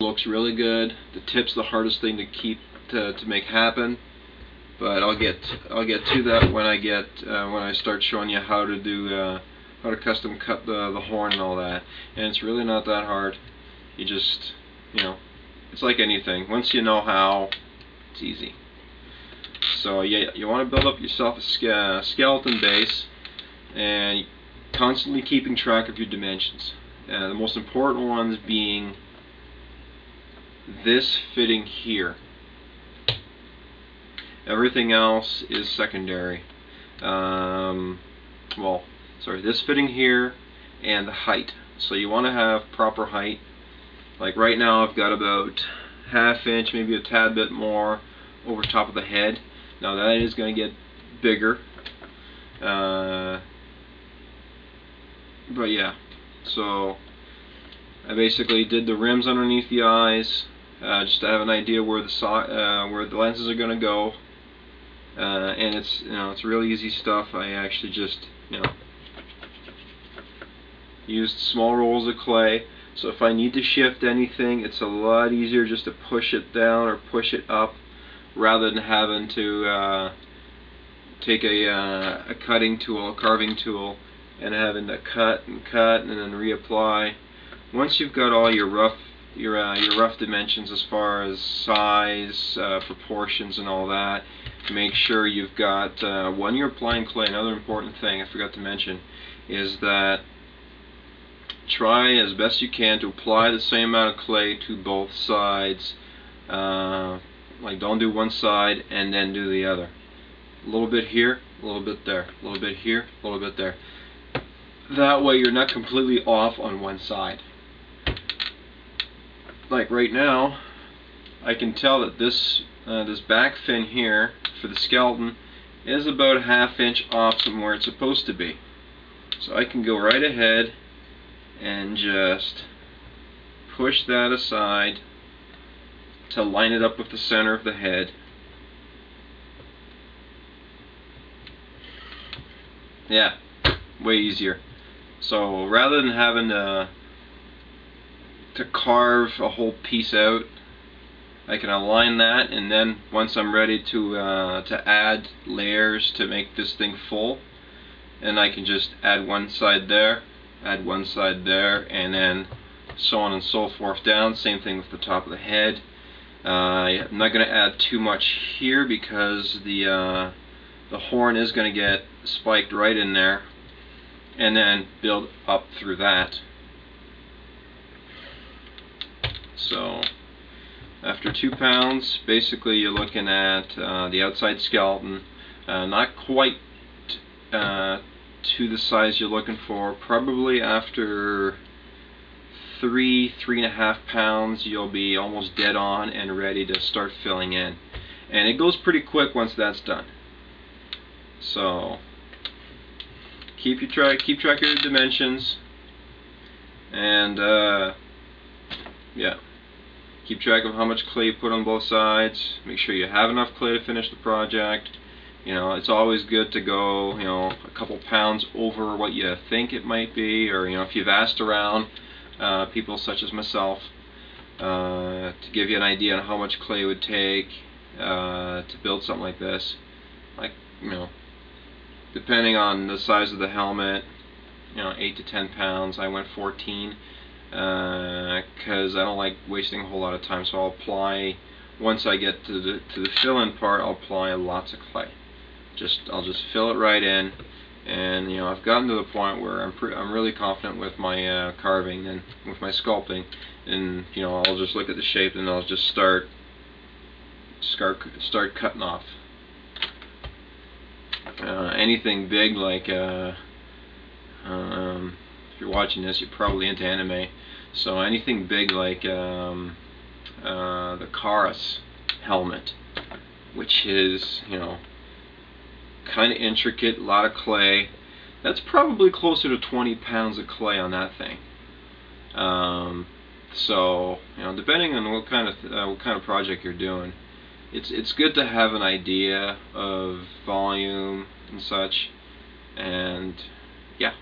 looks really good. The tip's the hardest thing to keep to make happen, but I'll get to that when I start showing you how to do how to custom cut the horn and all that. And it's really not that hard. You just, it's like anything. Once you know how, it's easy. So yeah, you want to build up yourself a skeleton base, and constantly keeping track of your dimensions. The most important ones being this fitting here. Everything else is secondary. Well, sorry, this fitting here and the height. So you want to have proper height. Like right now I've got about ½ inch, maybe a tad bit more over top of the head. Now that is going to get bigger. But yeah, so I basically did the rims underneath the eyes just to have an idea where the lenses are going to go. And it's really easy stuff. I actually just used small rolls of clay. So if I need to shift anything, it's a lot easier just to push it down or push it up, rather than having to take a cutting tool, a carving tool, and having to cut and then reapply. Once you've got all your rough dimensions as far as size, proportions, and all that, make sure you've got when you're applying clay. Another important thing I forgot to mention is that try as best you can to apply the same amount of clay to both sides. Like, don't do one side and then do the other. A little bit here, a little bit there, a little bit here, a little bit there. That way you're not completely off on one side. Like right now, I can tell that this back fin here for the skeleton is about ½ inch off from where it's supposed to be. So I can go right ahead and just push that aside to line it up with the center of the head. Yeah, way easier. So rather than having to carve a whole piece out, I can align that, and then once I'm ready to add layers to make this thing full, and I can just add one side there, add one side there, and then so on and so forth down. Same thing with the top of the head. I'm not going to add too much here because the horn is going to get spiked right in there, and then build up through that. So after 2 pounds, basically you're looking at the outside skeleton, not quite to the size you're looking for. Probably after 3.5 pounds, you'll be almost dead on and ready to start filling in. And it goes pretty quick once that's done. So keep track of your dimensions, and yeah, keep track of how much clay you put on both sides. Make sure you have enough clay to finish the project. It's always good to go, a couple pounds over what you think it might be, or if you've asked around people such as myself to give you an idea on how much clay it would take to build something like this. Like, depending on the size of the helmet, 8 to 10 pounds. I went 14 because I don't like wasting a whole lot of time. So I'll apply, once I get to the fill-in part, I'll apply lots of clay. I'll just fill it right in, and I've gotten to the point where I'm really confident with my carving and with my sculpting, and I'll just look at the shape and I'll just start cutting off. Anything big, like if you're watching this, you're probably into anime, so anything big like the Chorus helmet, which is kind of intricate, a lot of clay. That's probably closer to 20 pounds of clay on that thing. So depending on what kind of project you're doing, it's good to have an idea of volume and such, and yeah,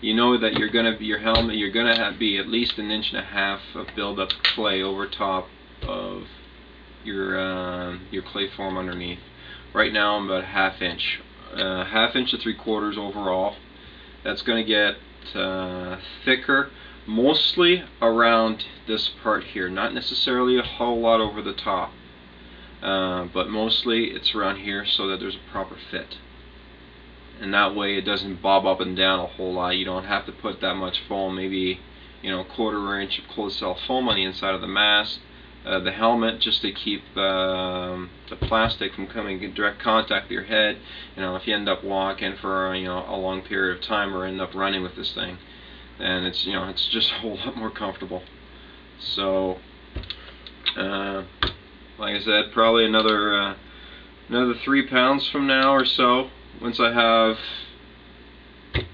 you know that your helmet, you're gonna be at least 1.5 inches of build-up clay over top of your clay form underneath. Right now I'm about 1/2 inch, 1/2 inch to 3/4 overall. That's gonna get thicker, mostly around this part here, not necessarily a whole lot over the top, but mostly it's around here so that there's a proper fit. And that way it doesn't bob up and down a whole lot. You don't have to put that much foam, maybe 1/4 inch of closed cell foam on the inside of the mask, the helmet, just to keep the plastic from coming in direct contact with your head. If you end up walking for a long period of time or end up running with this thing, then it's it's just a whole lot more comfortable. So like I said, probably another 3 pounds from now or so, once I have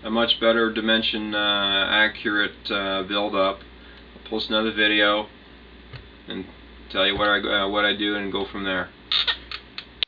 a much better dimension accurate build up, I'll post another video and tell you what I do and go from there.